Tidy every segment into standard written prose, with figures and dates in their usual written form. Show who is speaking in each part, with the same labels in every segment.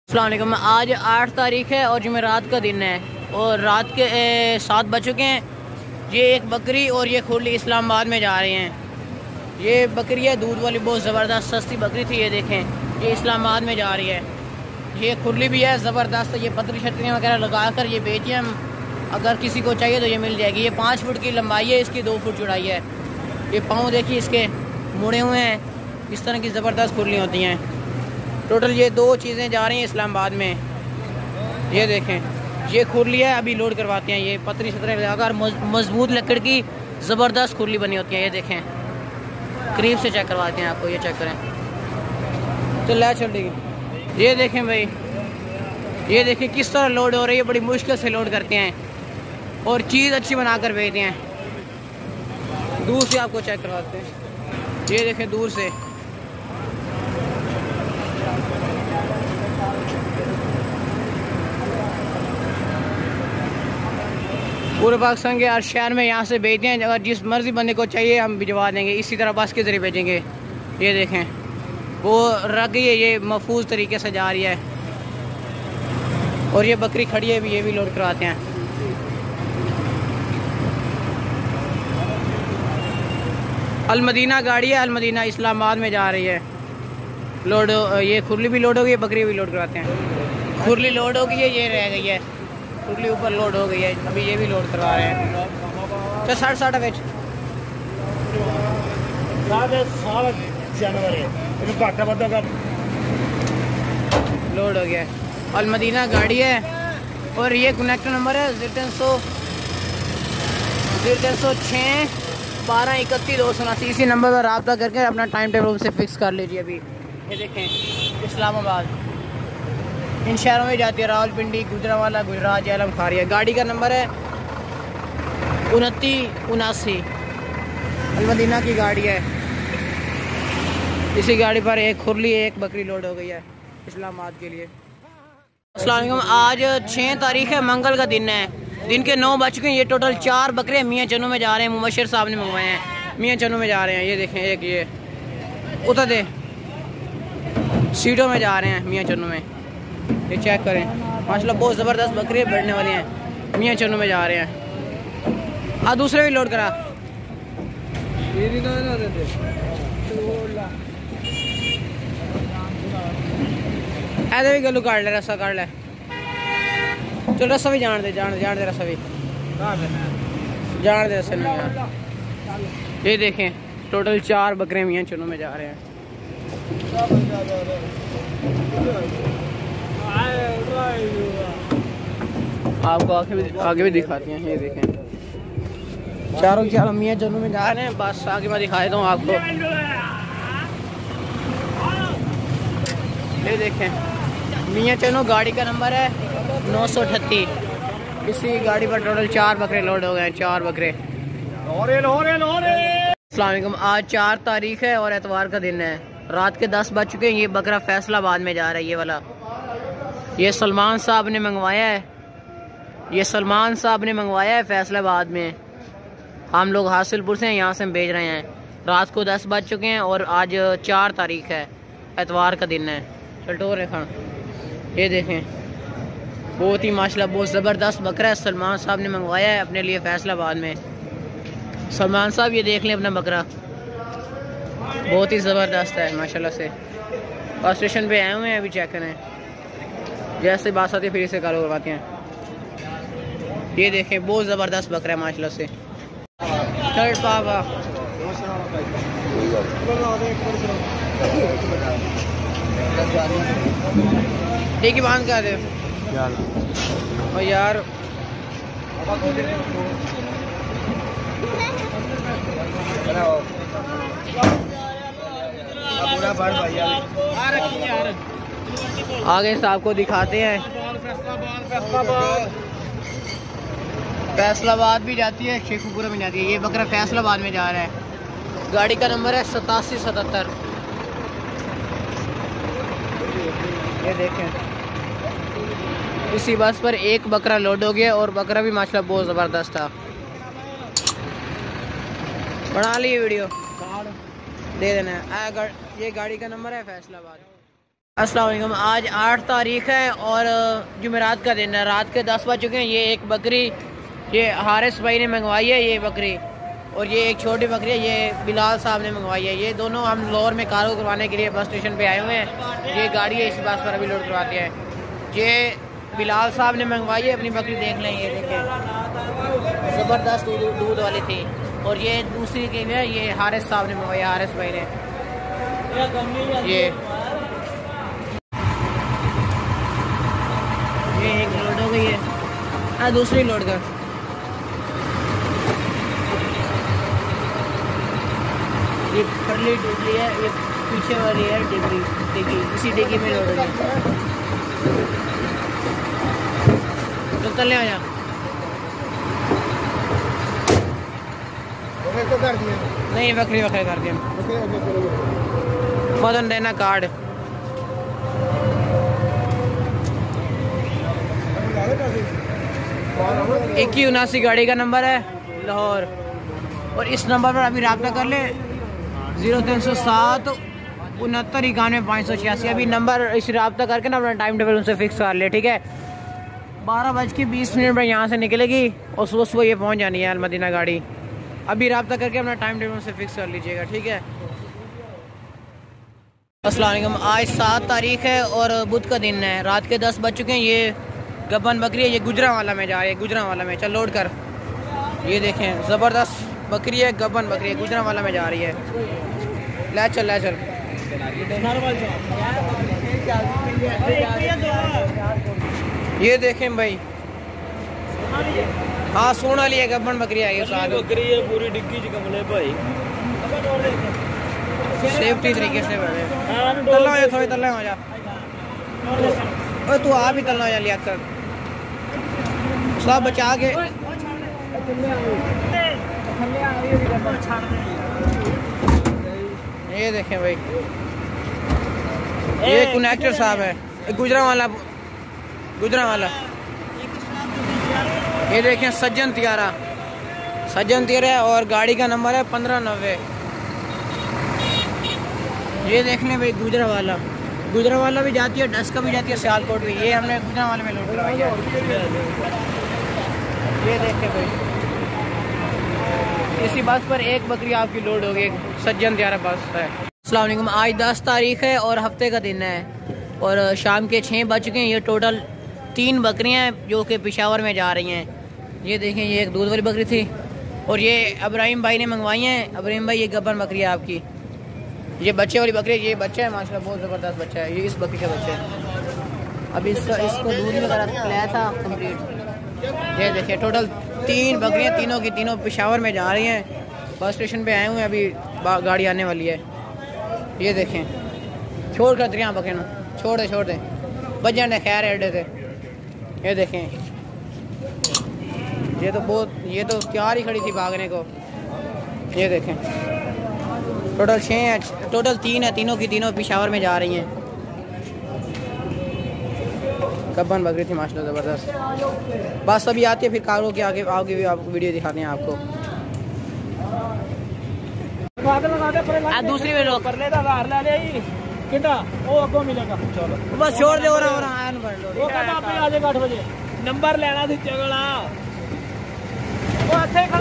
Speaker 1: अस्सलाम वालेकुम। आज 8 तारीख है और जुमेरात का दिन है और रात के 7 बज चुके हैं। ये एक बकरी और ये खुरली इस्लामाबाद में जा रहे हैं। ये बकरी है दूध वाली, बहुत ज़बरदस्त सस्ती बकरी थी। ये देखें, ये इस्लामाबाद में जा रही है। ये खुरली भी है ज़बरदस्त। ये पतली छतरियाँ वगैरह लगा कर ये बेचिए हम, अगर किसी को चाहिए तो ये मिल जाएगी। ये 5 फुट की लंबाई है, इसकी 2 फुट चौड़ाई है। ये पाँव देखिए इसके मुड़े हुए हैं। इस तरह की ज़बरदस्त खुरली होती हैं। टोटल ये 2 चीज़ें जा रही हैं इस्लामाबाद में। ये देखें, ये खुरली है, अभी लोड करवाते हैं। ये पतली छतरें लगाकर मजबूत लकड़ की ज़बरदस्त खुरली बनी होती है। ये देखें, करीब से चेक करवाते हैं आपको। ये चेक करें तो ला चल देगी। ये देखें भाई, ये देखें किस तरह लोड हो रही है। बड़ी मुश्किल से लोड करते हैं और चीज़ अच्छी बनाकर भेजते हैं। दूर से आपको चेक करवाते हैं। ये देखें दूर से, पूरे पाकिस्तान के हर शहर में यहाँ से भेजते हैं। अगर जिस मर्जी बंदे को चाहिए हम भिजवा देंगे। इसी तरह बस के ज़रिए भेजेंगे। ये देखें, वो रख गई है, ये महफूज तरीके से जा रही है। और ये बकरी खड़ी है भी, ये भी लोड करवाते हैं। अलमदीना गाड़ी है, अलमदीना इस्लामाबाद में जा रही है। लोड, ये खुरली भी लोड हो गई है, बकरी भी लोड करवाते हैं। खुरली लोड हो गई है, ये रह गई है। खुरली ऊपर लोड हो गई है, अभी ये भी लोड करवा रहे हैं। तो 60 बेच लोड हो गया है। अलमदीना गाड़ी है और ये कनेक्टर नंबर है 0306 12 31 279। इसी नंबर पर रब्ता करके अपना टाइम टेबल से फिक्स कर लीजिए। अभी ये देखें, इस्लामाबाद इन शहरों में जाती है। रावलपिंडी, गुजरावाला, गुजरात, झेलम, खारिया। गाड़ी का नंबर है 2979। अलमदीना की गाड़ी है। इसी गाड़ी पर एक खुरली, एक बकरी लोड हो गई है इस्लामाबाद के लिए। अस्सलाम वालेकुम। आज 6 तारीख है, मंगल का दिन है। दिन के 9 बज चुके हैं। ये टोटल 4 बकरे मियाँ चन्नू में जा रहे हैं। मुबशिर साहब ने मंगवाए हैं, मियाँ चन्नू में जा रहे हैं। ये देखें, एक ये उतर दे सीटों में जा रहे हैं मियाँ चन्नू में। ये चेक करें, माशाल्लाह बहुत ज़बरदस्त बकरी बैठने वाली हैं। मियाँ चन्नू में जा रहे हैं। दूसरे भी लोड करा। ऐसे भी गलू काट ले, रस्सा काट ले। चल रस्सा भी जान दे रस्सा भी जान दे रस्से नहीं यार। ये देखें, टोटल 4 बकरे मियाँ चन्नू में जा रहे हैं। आपको आगे भी दिखाती हैं। ये देखें, चारों के चारों मियाँ चन्नू में जा रहे हैं। बस आगे मैं दिखा देता हूँ आपको। ये देखें, मियाँ चन्नू गाड़ी का नंबर है 938। इसी गाड़ी पर टोटल 4 बकरे लोड हो गए हैं। 4 बकरे। अस्सलाम वालेकुम। आज 4 तारीख है और एतवार का दिन है। रात के 10 बज चुके हैं। ये बकरा फैसलाबाद में जा रहा है। ये वाला ये सलमान साहब ने मंगवाया है। ये सलमान साहब ने मंगवाया है फैसलाबाद में। हम लोग हासिलपुर से हैं, यहाँ से हम भेज रहे हैं। रात को 10 बज चुके हैं और आज 4 तारीख है, एतवार का दिन है। चलटोर खान, ये देखें, बहुत ही माशाल्लाह बहुत ज़बरदस्त बकरा है। सलमान साहब ने मंगवाया है अपने लिए फैसलाबाद में। सलमान साहब ये देख लें अपना बकरा, बहुत ही ज़बरदस्त है माशाल्लाह से। बस स्टेशन पे आए हुए हैं, अभी चेक करें। जैसे बात आती है फिर इसे कारो करवाते हैं। ये देखें, बहुत ज़बरदस्त बकरा है माशाल्लाह से। चल बाबा ठीक ही बांध कर दे और यार। आगे से आपको दिखाते हैं। फैसलाबाद भी जाती है, शेखुपुरा में जाती है। ये बकरा फैसलाबाद में जा रहा है। गाड़ी का नंबर है 8777। ये देखें, इसी बस पर एक बकरा लोड हो गया और बकरा भी माशाल्लाह बहुत ज़बरदस्त था। बना ली वीडियो, दे देना है। ये गाड़ी का नंबर है फैसलाबाद। अस्सलाम वालेकुम। आज 8 तारीख़ है और जुमेरात का दिन है। रात के 10 बज चुके हैं। ये एक बकरी ये हारिस भाई ने मंगवाई है, ये बकरी, और ये एक छोटी बकरी है, ये बिलाल साहब ने मंगवाई है। ये दोनों हम लाहौर में कार्गो करवाने के लिए बस स्टेशन पे आए हुए हैं। ये गाड़ी है, इसी बस पर अभी लोड करवाते हैं। ये बिलाल साहब ने मंगवाई है अपनी बकरी, देख लें, ये देखिए ज़बरदस्त दूध वाली थी। और ये दूसरी के लिए ये हारिस साहब ने मंगवाई, हारिस भाई ने। ये एक लोड हो गई है, हाँ दूसरी लोड का। ये परली डुबली है, ये पीछे वाली है डिग्गी, इसी डिग्गी में लोड हो गई। तो चल आ जा, नहीं बकरी वकरी कर दिया, फौरन देना कार्ड। 2179 गाड़ी का नंबर है लाहौर, और इस नंबर पर अभी रब्ता कर ले 0307 69 91 586। अभी नंबर इस रब्ता करके ना अपना टाइम टेबल उनसे फिक्स कर ले, ठीक है। 12:20 पर यहाँ से निकलेगी और सुबह ये पहुँच जानी है अलमदीना गाड़ी। अभी रब्ता करके अपना टाइम टेबल से फिक्स कर लीजिएगा, ठीक है। अस्सलाम वालेकुम। आज 7 तारीख़ है और बुध का दिन है। रात के 10 बज चुके हैं। ये गब्बन बकरी है, ये गुजरांवाला में जा रही है, गुजरांवाला में। चल लोड कर। ये देखें ज़बरदस्त बकरी है, गब्बन बकरी है, गुजरांवाला में जा रही है। ले चल ले चल। ये देखें भाई, हाँ सोना लिया, गब्बन बकरी आई
Speaker 2: बकरी है पूरी डिग्गी च कमले भाई,
Speaker 1: सेफ्टी तरीके से तल्ला हो जा, थोड़ी तल्ला हो जा। तू आप ही तल्ला हो जा, लिया कर सब बचा के। ये देखें भाई, ये कनेक्टर साहब है, गुजरांवाला। ये देखें सज्जन तियारा और गाड़ी का नंबर है 1590। ये देख लें भाई, गुजरांवाला भी जाती है, डस्का भी जाती है, सियालकोट भी। ये हमने गुजरांवाला में लोड करवाई है। ये देखें भाई, इसी बस पर एक बकरी आपकी लोड होगी, सज्जन तियारा बस है। अस्सलाम वालेकुम। आज 10 तारीख़ है और हफ्ते का दिन है और शाम के 6 बज चुके हैं। ये टोटल 3 बकरियां हैं जो कि पेशावर में जा रही हैं। ये देखें, ये एक दूध वाली बकरी थी और ये इब्राहिम भाई ने मंगवाई हैं। इब्राहिम भाई, ये गब्बन बकरी है आपकी। ये बच्चे वाली बकरी, ये बच्चा है माशाल्लाह, बहुत ज़बरदस्त बच्चा है। ये इस बकरी का बच्चा है। अभी इसको दूध वगैरह पिलाया था कंप्लीट। ये देखिए टोटल 3 बकरियां, तीनों की तीनों पेशावर में जा रही हैं। बस स्टेशन पे आए हुए हैं, अभी गाड़ी आने वाली है। ये देखें, छोड़ कर दरिया बकरे ना, छोड़ दे बच जाने, खैर है अड्डे से। ये देखें, ये तो तैयार ही खड़ी थी भागने को। ये देखें, टोटल 6 है, टोटल 3 है, तीनों की तीनों पेशावर में जा रही हैं। गब्बन बकरी थी माशाल्लाह ज़बरदस्त। बस अभी आती है, फिर कार्गो के आगे भी आपको वीडियो दिखाते हैं आपको। दूसरी में लोग बस छोड़ दे, हो रहा
Speaker 2: वो 8 बजे नंबर लेना थी चगड़ा।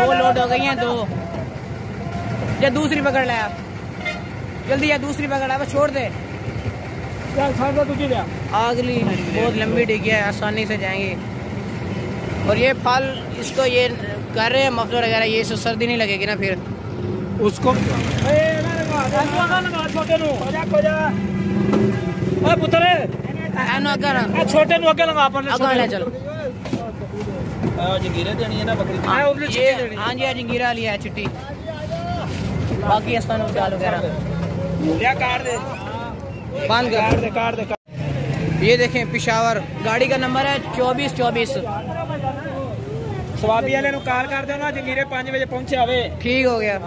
Speaker 1: वो लोड हो गई हैं 2। या दूसरी पकड़ ले आप, जल्दी या दूसरी पकड़ ले, बस छोड़ दे। अगली बहुत लंबी डिग्गी है, आसानी से जाएंगी। और ये फल इसको ये कर रहे हैं मफलर वगैरह, ये इसको सर्दी नहीं लगेगी ना फिर उसको।
Speaker 2: छोटे
Speaker 1: चलो
Speaker 2: जंगीरा देनी है ना बकरी।
Speaker 1: हाँ जी, जंगीरा लिया है चिट्टी, बाकी आसान वगैरह बंद कर। ये देखें पेशावर, गाड़ी का नंबर है 2424।
Speaker 2: स्वाबी वाले कॉल कर देना, जंगीरे 5 बजे पहुंचे आवे।
Speaker 1: ठीक हो गया।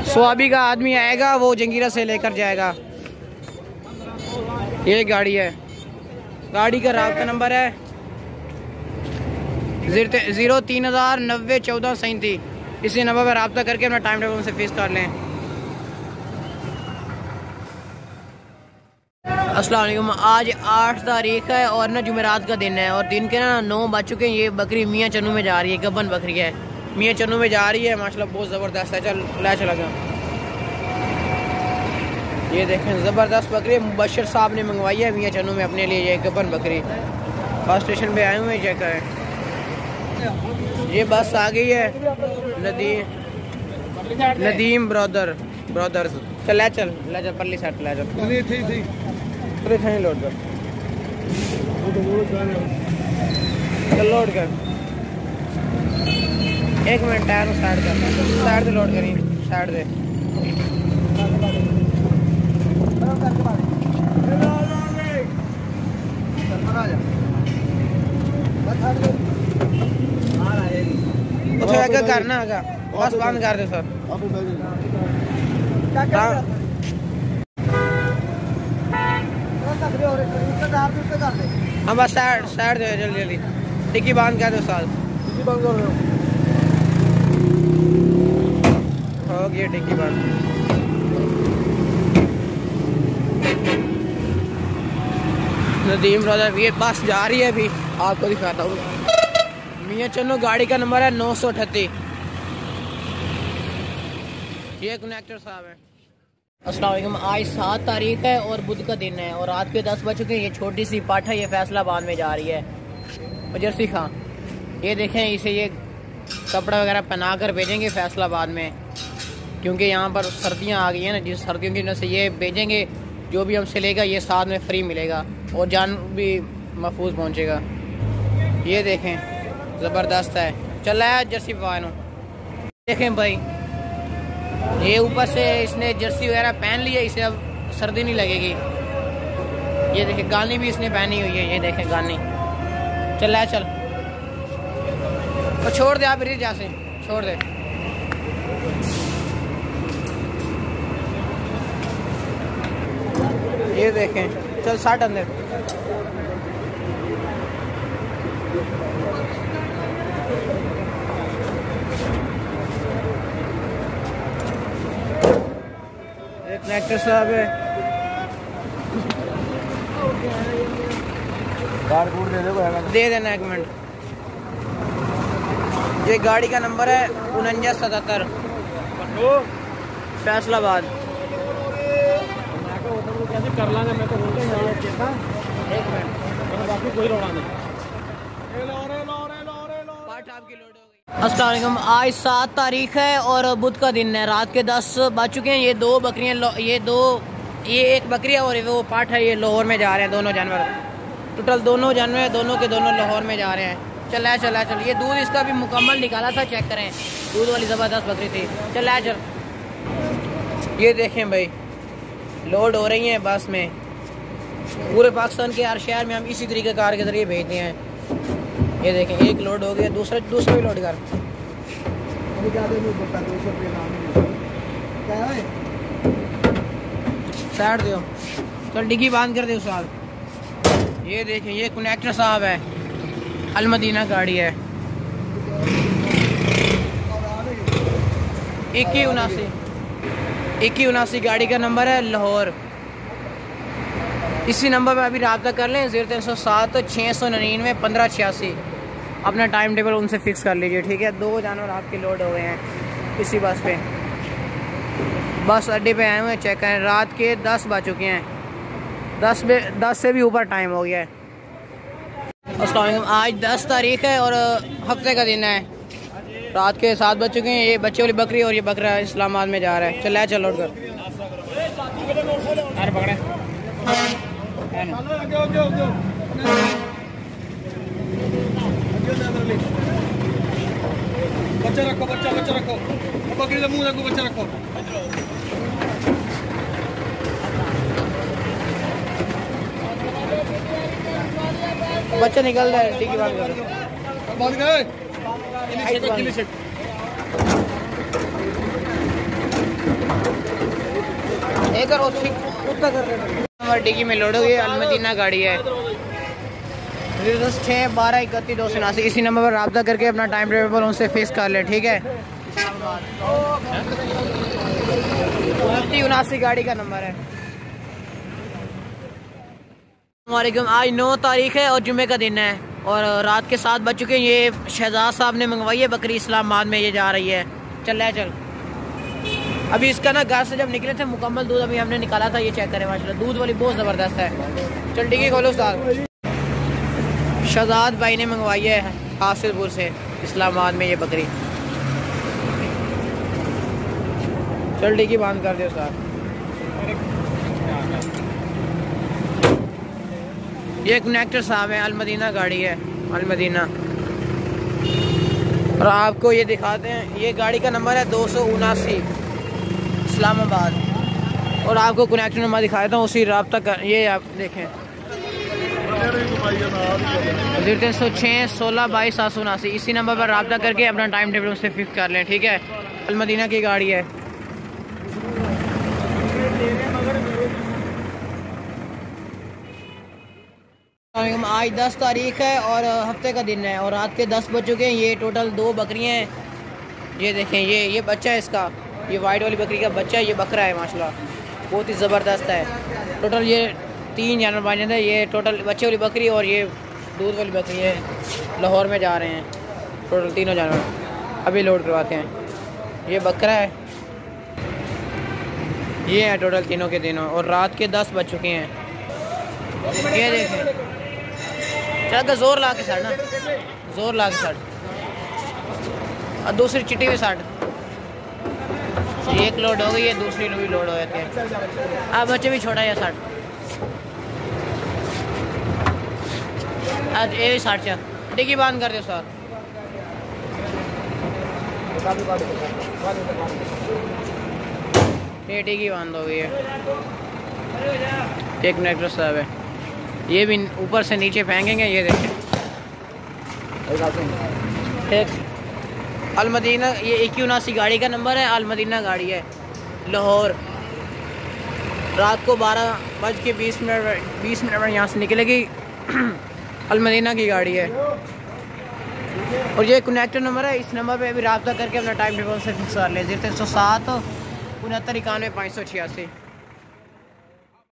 Speaker 1: स्वाबी का आदमी आएगा, वो जंगीरा से लेकर जाएगा। ये गाड़ी है, गाड़ी का राब्ता नंबर है 03,090,1437। इसी नंबर पर रब्ता करके अपना टाइम टेबल से फिक्स कर लें। अस्सलाम वालेकुम। आज 8 तारीख है और ना जुमेरात का दिन है और दिन के ना 9 बज चुके हैं। ये बकरी मियाँ चन्नू में जा रही है, गबन बकरी है, मियाँ चन्नू में जा रही है। माशाल्लाह बहुत ज़बरदस्त है। चल ला चला गया। ये देखें ज़बरदस्त बकरी मुबशर साहब ने मंगवाई है मियाँ चन्नू में अपने लिए। ये गबन बकरी बस स्टेशन पे आए हुए हैं, चेक करें। ये बस आ गई है नदीम ब्रदर्स। चल ला चल पल्ली सेट ला चल लोड कर, चल लोड कर। 1 मिनट टायर स्टार्ट कर, साइड से लोड करी, साइड से। कुछ करना है बस बंद कर दे सर। हाँ बस साइड दे जल्दी टिक्की बांध कर दो साल। हो गया टिक्की बांध। नदीम ब्रदर ये बस जा रही है, अभी आपको दिखाता हूँ। मियाँ चन्नू गाड़ी का नंबर है 938। ये कनेक्टर साहब है। अस्सलाम वालेकुम। आज 7 तारीख है और बुध का दिन है और रात के 10 बज चुके हैं। ये छोटी सी पाठा ये फैसलाबाद में जा रही है। जर्सी खां ये देखें, इसे ये कपड़ा वगैरह पहना कर भेजेंगे फैसलाबाद में, क्योंकि यहाँ पर सर्दियाँ आ गई हैं ना। जिस सर्दियों की वजह से ये भेजेंगे, जो भी हमसे लेगा ये साथ में फ्री मिलेगा और जान भी महफूज पहुँचेगा। ये देखें ज़बरदस्त है। चल रहा है जर्सी पानो। देखें भाई, ये ऊपर से इसने जर्सी वगैरह पहन ली है, इसे अब सर्दी नहीं लगेगी। ये देखें गानी भी इसने पहनी हुई है। ये देखें गानी। चल रहा है चल और छोड़ दे आप जा से छोड़ दे। ये देखें चल 60 अंदर। कनेक्टर साहब है, दे देना 1 मिनट। ये गाड़ी का नंबर है 4977 फैसलाबाद।
Speaker 2: कर लांगे मैं तो बोल रहा हूं
Speaker 1: 1 मिनट
Speaker 2: बाकी कोई रोना नहीं।
Speaker 1: अस्सलाम वालेकुम। आज 7 तारीख है और बुध का दिन है। रात के 10 बज चुके हैं। ये 2 बकरियां, ये एक बकरी है और वो पाठ है। ये लाहौर में जा रहे हैं दोनों जानवर। टोटल दोनों जानवर दोनों के दोनों लाहौर में जा रहे हैं। चल। ये दूध इसका भी मुकम्मल निकाला था, चेक करें। दूध वाली ज़बरदस्त बकरी थी। चल। ये देखें भाई, लोड हो रही हैं बस में। पूरे पाकिस्तान के हर शहर में हम इसी तरीके कार के ज़रिए भेजते हैं। ये देखें एक लोड हो गया, दूसरा भी लोड कर। साइड दो, चल डिग्गी बांध कर दे साल। ये देखें ये कनेक्टर साहब है, अलमदीना गाड़ी है। 2179 गाड़ी का नंबर है, लाहौर। इसी नंबर पर अभी रब्ता कर लें 0307 699 1586। अपना टाइम टेबल उनसे फिक्स कर लीजिए, ठीक है। 2 जानवर आपके लोड हो गए हैं इसी बस पे। बस अड्डे पे आए हुए हैं, चेक करें। रात के 10 बज चुके हैं, 10 से भी ऊपर टाइम हो गया है। अस्सलाम वालेकुम। आज 10 तारीख है और हफ्ते का दिन है। रात के 7 बज चुके हैं। ये बच्चे वाली बकरी और ये बकरा इस्लामाबाद में जा रहा है। चल लोड कर।
Speaker 2: बच्चा रखो बकरी का मुंह रखो, बच्चा रखो।
Speaker 1: बच्चा निकल रहा है, ठीक है।
Speaker 2: बात कर
Speaker 1: एक और उत्तर कर रहे हैं। डिग्गी में लोड हो गई। अलमदीना गाड़ी है। 061231 इसी नंबर पर रब्ता करके अपना टाइम टेबल उनसे फिक्स कर ले, ठीक है। 29 गाड़ी का नंबर है। वालेकुम। आज 9 तारीख है और जुमे का दिन है और रात के 7 बज चुके हैं। ये शहजाद साहब ने मंगवाई है बकरी, इस्लामाबाद में ये जा रही है। चल रहा है, चल। अभी इसका ना घर से जब निकले थे मुकम्मल दूध अभी हमने निकाला था। ये चेक करें माशाल्लाह, दूध वाली बहुत ज़बरदस्त है। चल ठीक है, खोलो उस्ताद। शहजाद भाई ने मंगवाई है हासिलपुर से इस्लामाबाद में ये बकरी। चल ठीक है, बंद कर दे उस्ताद। ये कनेक्टर साहब है, अलमदीना गाड़ी है, अलमदीना। और आपको ये दिखाते हैं, ये गाड़ी का नंबर है 279 इस्लामाबाद। और आपको कनेक्टर नंबर दिखा देता हूँ, उसी रब्ता कर। ये आप देखें 306 16 22 779, इसी नंबर पर रब्ता करके अपना टाइम टेबल उससे फिक्स कर लें। ठीक है, अलमदीना की गाड़ी है। आज 10 तारीख है और हफ्ते का दिन है और रात के 10 बज चुके हैं। ये टोटल 2 बकरियां हैं। ये देखें, ये बच्चा है इसका, ये वाइट वाली बकरी का बच्चा है। ये बकरा है माशाल्लाह, बहुत ही ज़बरदस्त है। टोटल ये 3 जानवर बन जाते हैं। ये टोटल बच्चे वाली बकरी और ये दूध वाली बकरी है। लाहौर में जा रहे हैं टोटल तीनों जानवर, अभी लोड करवाते हैं। ये बकरा है, ये है टोटल तीनों के तीनों। और रात के 10 बज चुके हैं। ये देखें, चल जोर ला के साड़ ना, जोर ला के साड़। और दूसरी चिट्टी भी साड़। एक लोड हो गई है, दूसरी भी लोड हो जाती है। आप बच्चे भी छोड़ा या साड़। आज ये भी साड़ चल डिग्गी बंद कर दो सर। ये डिग्गी बंद हो गई है। एक कनेक्टर साहब है, ये भी ऊपर से नीचे फेंकेंगे। ये देखें, एक अलमदीना, ये 71 गाड़ी का नंबर है, अलमदीना गाड़ी है, लाहौर। रात को 12:20 पर यहाँ से निकलेगी। अलमदीना की गाड़ी है। और ये कनेक्टर नंबर है, इस नंबर पे भी रब्ता करके अपना टाइम टेबल से फिक्स कर लें। 307 69 91 586।